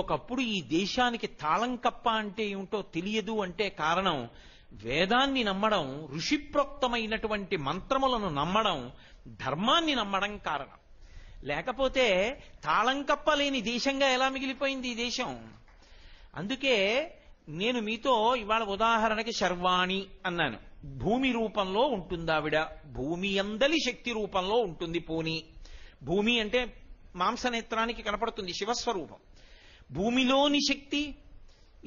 ఒకప్పుడు ఈ దేశానికి తాళంకప్ప అంటే ఏమిటో తెలియదు అంటే కారణం వేదాన్ని నమ్మడం, ఋషిప్రోక్తమైనటువంటి మంత్రములను నమ్మడం, ధర్మాన్ని నమ్మడం కారణం. లేకపోతే తాళంకప్ప లేని దేశంగా ఎలా మిగిలిపోయింది ఈ దేశం? అందుకే నేను మీతో ఇవాళ ఉదాహరణకి శర్వాణి అన్నాను. భూమి రూపంలో ఉంటుంది ఆవిడ, భూమి అందలి శక్తి రూపంలో ఉంటుంది. పోని భూమి అంటే మాంసనేత్రానికి కనపడుతుంది శివస్వరూపం. భూమిలోని శక్తి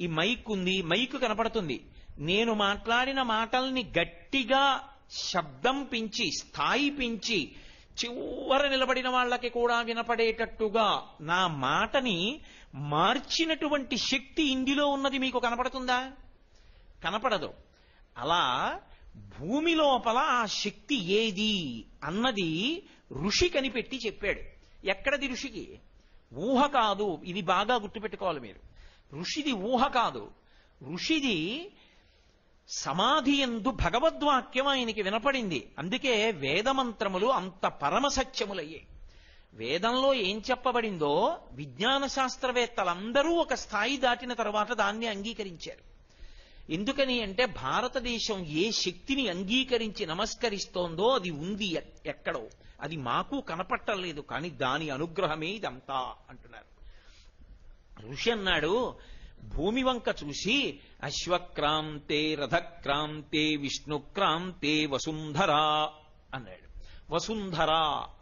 ఈ మైక్ ఉంది, మైక్ కనపడుతుంది. నేను మాట్లాడిన మాటల్ని గట్టిగా శబ్దం పెంచి, స్థాయి పెంచి, చివర నిలబడిన వాళ్ళకి కూడా వినపడేటట్టుగా నా మాటని మార్చినటువంటి శక్తి ఇందులో ఉన్నది మీకు కనపడుతుందా? కనపడదు. అలా భూమి లోపల ఆ శక్తి ఏది అన్నది ఋషి కనిపెట్టి చెప్పాడు. ఎక్కడది ఋషికి? ఊహ కాదు. ఇది బాగా గుర్తుపెట్టుకోవాలి మీరు. ఋషిది ఊహ కాదు. ఋషిది సమాధి యందు భగవద్వాక్యం ఆయనకి వినపడింది. అందుకే వేదమంత్రములు అంత పరమసత్యములయ్యాయి. వేదంలో ఏం చెప్పబడిందో విజ్ఞాన శాస్త్రవేత్తలందరూ ఒక స్థాయి దాటిన తర్వాత దాన్ని అంగీకరించారు. ఎందుకని అంటే భారతదేశం ఏ శక్తిని అంగీకరించి నమస్కరిస్తోందో అది ఉంది ఎక్కడో, అది మాకు కనపట్టలేదు, కానీ దాని అనుగ్రహమే ఇదంతా అంటున్నారు. ఋషి అన్నాడు భూమి వంక చూసి, అశ్వక్రాంతే రథక్రాంతే విష్ణుక్రాంతే వసుంధరా అన్నాడు. వసుంధర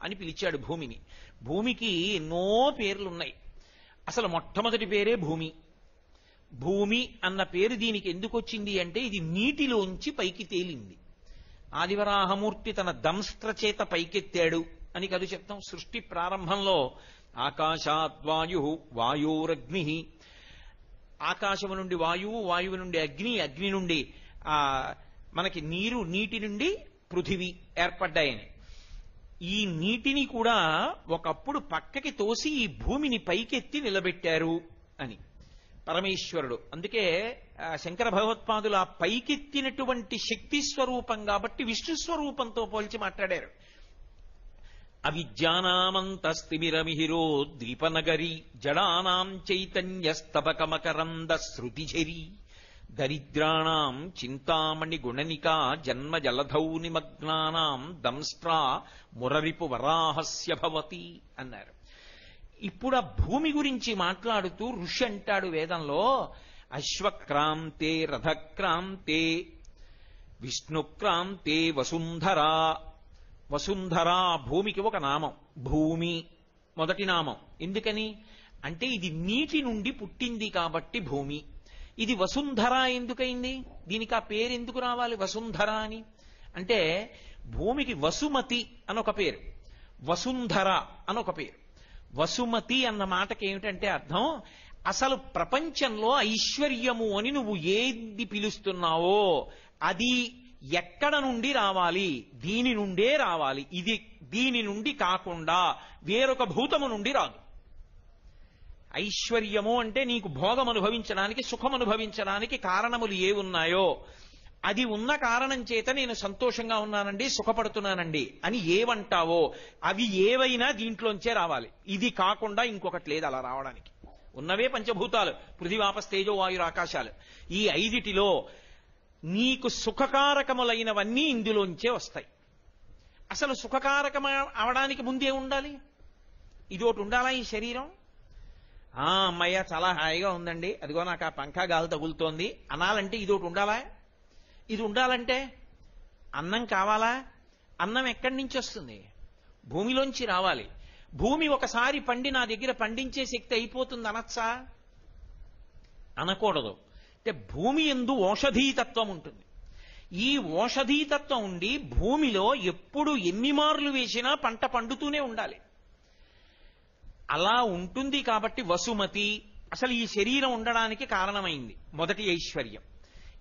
అని పిలిచాడు భూమిని. భూమికి ఎన్నో పేర్లున్నాయి. అసలు మొట్టమొదటి పేరే భూమి. భూమి అన్న పేరు దీనికి ఎందుకు వచ్చింది అంటే ఇది నీటిలోంచి పైకి తేలింది. ఆదివరాహమూర్తి తన దంస్త్ర చేత పైకెత్తాడు అని కదు చెప్తాం. సృష్టి ప్రారంభంలో ఆకాశాద్వాయు వాయోరగ్ని, ఆకాశము నుండి వాయువు, వాయువు నుండి అగ్ని, అగ్ని నుండి మనకి నీరు, నీటి నుండి పృథివీ ఏర్పడ్డాయని. ఈ నీటిని కూడా ఒకప్పుడు పక్కకి తోసి ఈ భూమిని పైకెత్తి నిలబెట్టారు అని పరమేశ్వరుడు. అందుకే శంకర భగవత్పాదులు ఆ పైకెత్తినటువంటి శక్తి స్వరూపం కాబట్టి విష్ణు స్వరూపంతో పోల్చి మాట్లాడారు. అవిద్యానామంతస్తిమిరమిహిరో ద్వీపనగరి జడానాం చైతన్యస్తబకమకరంద శృతిఝరి దరిద్రాణం చింతామణి గుణనికా జన్మ జలధౌ నిమగ్నానాం దంస్ట్రా మురరిపు వరాహస్య భవతి అన్నారు. ఇప్పుడు ఆ భూమి గురించి మాట్లాడుతూ ఋషి అంటాడు వేదంలో, అశ్వక్రాంతే రథక్రాంతే విష్ణుక్రాంతే వసుంధరా. వసుంధరా భూమికి ఒక నామం. భూమి మొదటి నామం. ఎందుకని అంటే ఇది నీటి నుండి పుట్టింది కాబట్టి భూమి. ఇది వసుంధర ఎందుకైంది? దీనికి ఆ పేరు ఎందుకు రావాలి వసుంధర అని? అంటే భూమికి వసుమతి అనొక పేరు, వసుంధర అనొక పేరు. వసుమతి అన్న మాటకి ఏమిటంటే అర్థం, అసలు ప్రపంచంలో ఐశ్వర్యము అని నువ్వు ఏది పిలుస్తున్నావో అది ఎక్కడ నుండి రావాలి? దీని నుండే రావాలి. ఇది దీని నుండి కాకుండా వేరొక భూతము నుండి రాదు. ఐశ్వర్యము అంటే నీకు భోగం అనుభవించడానికి, సుఖం అనుభవించడానికి కారణములు ఏ ఉన్నాయో అది ఉన్న కారణం చేత నేను సంతోషంగా ఉన్నానండి, సుఖపడుతున్నానండి అని ఏవంటావో అవి ఏవైనా దీంట్లోంచే రావాలి. ఇది కాకుండా ఇంకొకటి లేదు అలా రావడానికి. ఉన్నవే పంచభూతాలు, పృథివాపస్తేజో వాయురు ఆకాశాలు. ఈ ఐదిటిలో నీకు సుఖకారకములైనవన్నీ ఇందులోంచే వస్తాయి. అసలు సుఖకారకం అవడానికి ముందే ఉండాలి. ఇదోటి ఉండాలా ఈ శరీరం? అమ్మయ్య చాలా హాయిగా ఉందండి, అదిగో నాకు ఆ పంఖా గాలి తగులుతోంది అనాలంటే ఇదోటి ఉండాలా? ఇది ఉండాలంటే అన్నం కావాలా? అన్నం ఎక్కడి నుంచి వస్తుంది? భూమిలోంచి రావాలి. భూమి ఒకసారి పండి నా దగ్గర పండించే శక్తి అయిపోతుంది అనొచ్చా? అనకూడదు. అంటే భూమి యందు ఓషధీతత్వం ఉంటుంది. ఈ ఓషధీతత్వం ఉండి భూమిలో ఎప్పుడు ఎన్ని మార్లు వేసినా పంట పండుతూనే ఉండాలి. అలా ఉంటుంది కాబట్టి వసుమతి అసలు ఈ శరీరం ఉండడానికి కారణమైంది. మొదటి ఐశ్వర్యం.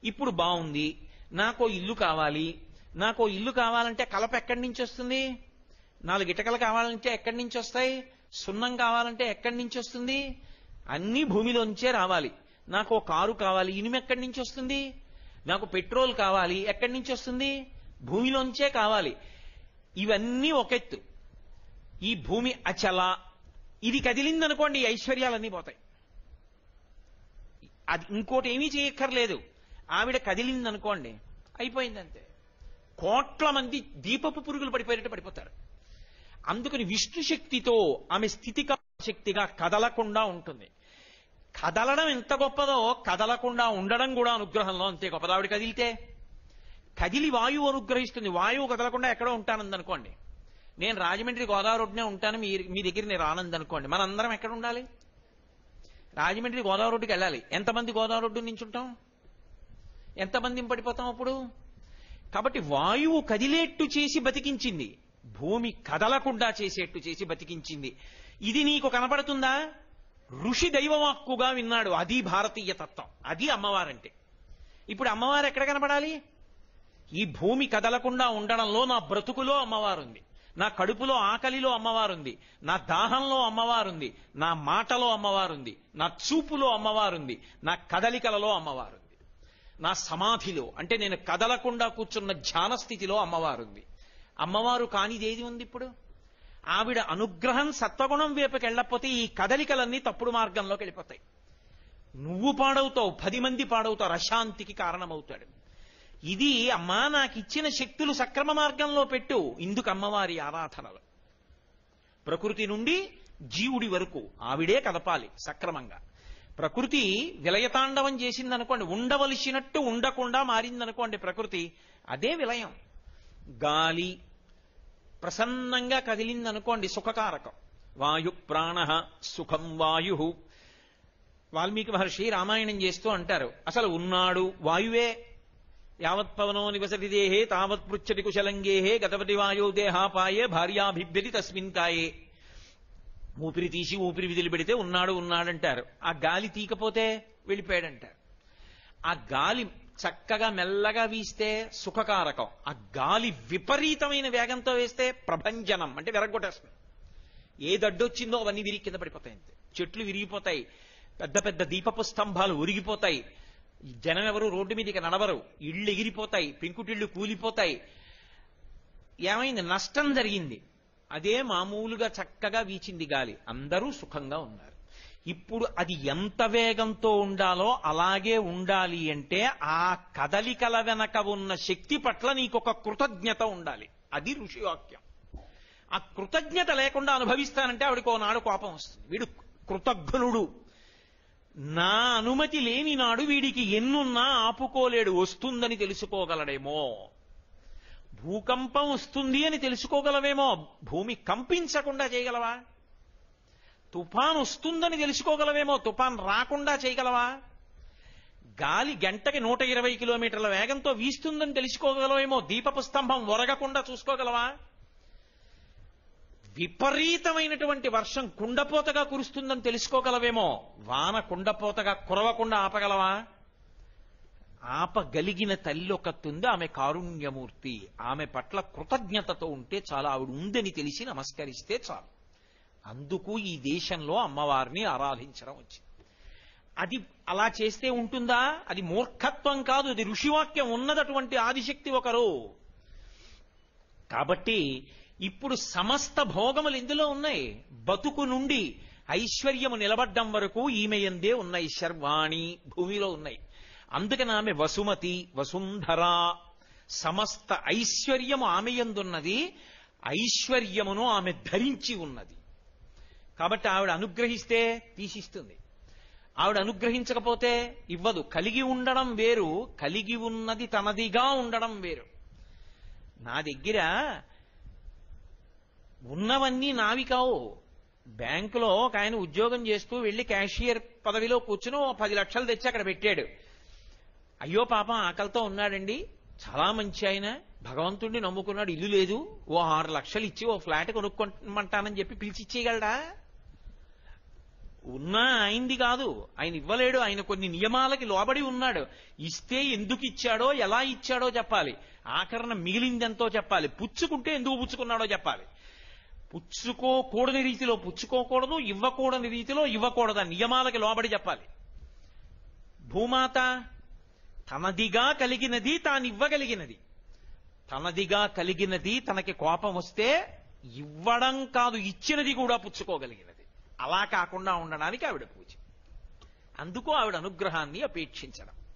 ఇప్పుడు బాగుంది, నాకో ఇల్లు కావాలి. నాకో ఇల్లు కావాలంటే కలప ఎక్కడి నుంచి వస్తుంది? 4 ఇటకలు కావాలంటే ఎక్కడి నుంచి వస్తాయి? సున్నం కావాలంటే ఎక్కడి నుంచి వస్తుంది? అన్నీ భూమిలోంచే రావాలి. నాకు కారు కావాలి, ఇనుము ఎక్కడి నుంచి వస్తుంది? నాకు పెట్రోల్ కావాలి, ఎక్కడి నుంచి వస్తుంది? భూమిలోంచే కావాలి. ఇవన్నీ ఒకెత్తు. ఈ భూమి అచల, ఇది కదిలిందనుకోండి ఐశ్వర్యాలన్నీ పోతాయి. అది ఇంకోటి ఏమీ చేయక్కర్లేదు. ఆవిడ కదిలిందనుకోండి, అయిపోయిందంతే. కోట్ల మంది దీపపు పురుగులు పడిపోయినట్టు పడిపోతారు. అందుకని విష్ణు శక్తితో ఆమె స్థితిక శక్తిగా కదలకుండా ఉంటుంది. కదలడం ఎంత గొప్పదో, కదలకుండా ఉండడం కూడా అనుగ్రహంలో అంతే గొప్పది. ఆవిడ కదిలితే కదిలి వాయువు అనుగ్రహిస్తుంది. వాయువు కదలకుండా ఎక్కడో ఉంటానందనుకోండి, నేను రాజమండ్రి గోదావరి రోడ్డునే ఉంటాను, మీ దగ్గర నేను రానందనుకోండి, మనందరం ఎక్కడ ఉండాలి? రాజమండ్రి గోదావరి రోడ్డుకి వెళ్ళాలి. ఎంతమంది గోదావరి రోడ్డు నుంచి ఉంటాం? ఎంతమంది పడిపోతాం అప్పుడు? కాబట్టి వాయువు కదిలేట్టు చేసి బతికించింది, భూమి కదలకుండా చేసేట్టు చేసి బతికించింది. ఇది నీకు కనపడుతుందా? ఋషి దైవవాక్కుగా విన్నాడు. అది భారతీయ తత్వం, అది అమ్మవారంటే. ఇప్పుడు అమ్మవారు ఎక్కడ కనపడాలి? ఈ భూమి కదలకుండా ఉండడంలో నా బ్రతుకులో అమ్మవారుంది, నా కడుపులో ఆకలిలో అమ్మవారుంది, నా దాహంలో అమ్మవారుంది, నా మాటలో అమ్మవారుంది, నా చూపులో అమ్మవారుంది, నా కదలికలలో అమ్మవారుంది, నా సమాధిలో అంటే నేను కదలకుండా కూర్చున్న ధ్యాన స్థితిలో అమ్మవారుంది. అమ్మవారు కానిదేది ఉంది ఇప్పుడు? ఆవిడ అనుగ్రహం సత్వగుణం వైపుకి వెళ్ళకపోతే ఈ కదలికలన్నీ తప్పుడు మార్గంలోకి వెళ్ళిపోతాయి. నువ్వు పాడవుతావు, 10 మంది పాడవుతారు, అశాంతికి కారణమవుతాడు. ఇది అమ్మా నాకు ఇచ్చిన శక్తులు సక్రమ మార్గంలో పెట్టు. ఇందుకు అమ్మవారి ఆరాధనలు. ప్రకృతి నుండి జీవుడి వరకు ఆవిడే కదపాలి సక్రమంగా. ప్రకృతి విలయతాండవం చేసిందనుకోండి, ఉండవలసినట్టు ఉండకుండా మారిందనుకోండి ప్రకృతి, అదే విలయం. గాలి ప్రసన్నంగా కదిలిందనుకోండి, సుఖకారకం. వాయు ప్రాణ సుఖం వాయు. వాల్మీకి మహర్షి రామాయణం చేస్తూ అంటారు, అసలు ఉన్నాడు వాయువే. యావత్ పవనో నివసతి దేహే తావత్ పృచ్చతి కుశలంగేహే గతపతి వాయో దేహాపాయే భార్యాభిభ్యతి తస్మిన్ కాయే. ఊపిరి తీసి ఊపిరి విదిలి పెడితే ఉన్నాడు ఉన్నాడంటారు. ఆ గాలి తీకపోతే వెళ్ళిపోయాడంటారు. ఆ గాలి చక్కగా మెల్లగా వీస్తే సుఖకారకం. ఆ గాలి విపరీతమైన వేగంతో వేస్తే ప్రభంజనం, అంటే విరగొట్టేస్తుంది. ఏ దడ్డొచ్చిందో అవన్నీ విరిగి కింద పడిపోతాయి. అంతే, చెట్లు విరిగిపోతాయి, పెద్ద పెద్ద దీపపు స్తంభాలు ఉరిగిపోతాయి, జనం ఎవరు రోడ్డు మీదకి నడవరు, ఇళ్ళు ఎగిరిపోతాయి, పెంకుటిళ్ళు కూలిపోతాయి. ఏమైంది? నష్టం జరిగింది. అదే మామూలుగా చక్కగా వీచింది గాలి, అందరూ సుఖంగా ఉన్నారు. ఇప్పుడు అది ఎంత వేగంతో ఉండాలో అలాగే ఉండాలి అంటే ఆ కదలికల వెనక ఉన్న శక్తి పట్ల నీకొక కృతజ్ఞత ఉండాలి. అది ఋషివాక్యం. ఆ కృతజ్ఞత లేకుండా అనుభవిస్తానంటే ఆవిడకి ఓనాడు కోపం వస్తుంది. వీడు కృతజ్ఞుడు, నా అనుమతి లేని నాడు వీడికి ఎన్నున్నా ఆపుకోలేడు, వస్తుందని తెలుసుకోగలడేమో. భూకంపం వస్తుంది అని తెలుసుకోగలవేమో, భూమి కంపించకుండా చేయగలవా? తుఫాన్ వస్తుందని తెలుసుకోగలవేమో, తుఫాన్ రాకుండా చేయగలవా? గాలి గంటకి 120 కిలోమీటర్ల వేగంతో వీస్తుందని తెలుసుకోగలవేమో, దీపపు స్తంభం ఒరగకుండా చూసుకోగలవా? విపరీతమైనటువంటి వర్షం కుండపోతగా కురుస్తుందని తెలుసుకోగలవేమో, వాన కుండపోతగా కురవకుండా ఆపగలవా? ఆపగలిగిన తల్లి ఒకతుంది, ఆమె కారుణ్యమూర్తి. ఆమె పట్ల కృతజ్ఞతతో ఉంటే చాలా, ఆవిడ ఉందని తెలిసి నమస్కరిస్తే చాలు. అందుకు ఈ దేశంలో అమ్మవారిని ఆరాధించడం వచ్చింది. అది అలా చేస్తే ఉంటుందా? అది మూర్ఖత్వం కాదు, అది ఋషివాక్యం. ఉన్నదటువంటి ఆదిశక్తి ఒకరు. కాబట్టి ఇప్పుడు సమస్త భోగములు ఇందులో ఉన్నాయి. బతుకు నుండి ఐశ్వర్యము నిలబడ్డం వరకు ఈమె యందే ఉన్నాయి. శర్వాణి భూమిలో ఉన్నాయి. అందుకని ఆమె వసుమతి, వసుంధర. సమస్త ఐశ్వర్యము ఆమె యందున్నది, ఐశ్వర్యమును ఆమె ధరించి ఉన్నది. కాబట్టి ఆవిడ అనుగ్రహిస్తే తీసిస్తుంది, ఆవిడ అనుగ్రహించకపోతే ఇవ్వదు. కలిగి ఉండడం వేరు, కలిగి ఉన్నది తనదిగా ఉండడం వేరు. నా దగ్గర ఉన్నవన్నీ నావి కావు. బ్యాంకులో ఒక ఆయన ఉద్యోగం చేస్తూ వెళ్లి క్యాషియర్ పదవిలో కూర్చుని 10 లక్షలు తెచ్చి అక్కడ పెట్టాడు. అయ్యో పాపం ఆకలితో ఉన్నాడండి, చాలా మంచి ఆయన, భగవంతుడిని నమ్ముకున్నాడు, ఇల్లు లేదు, ఓ 6 లక్షలు ఇచ్చి ఓ ఫ్లాట్ కొనుక్కోమంటానని చెప్పి పిలిచి ఇచ్చేయగలడా? ఉన్నా అయింది కాదు, ఆయన ఇవ్వలేడు. ఆయన కొన్ని నియమాలకి లోబడి ఉన్నాడు. ఇస్తే ఎందుకు ఇచ్చాడో, ఎలా ఇచ్చాడో చెప్పాలి. ఆఖరణ మిగిలిందెంతో చెప్పాలి. పుచ్చుకుంటే ఎందుకు పుచ్చుకున్నాడో చెప్పాలి. పుచ్చుకోకూడని రీతిలో పుచ్చుకోకూడదు, ఇవ్వకూడని రీతిలో ఇవ్వకూడదు, నియమాలకి లోబడి చెప్పాలి. భూమాత తనదిగా కలిగినది తానివ్వగలిగినది. తనదిగా కలిగినది తనకి కోపం వస్తే ఇవ్వడం కాదు, ఇచ్చినది కూడా పుచ్చుకోగలిగినది. అలా కాకుండా ఉండడానికి ఆవిడ పూజ. అందుకు ఆవిడ అనుగ్రహాన్ని అపేక్షించడం.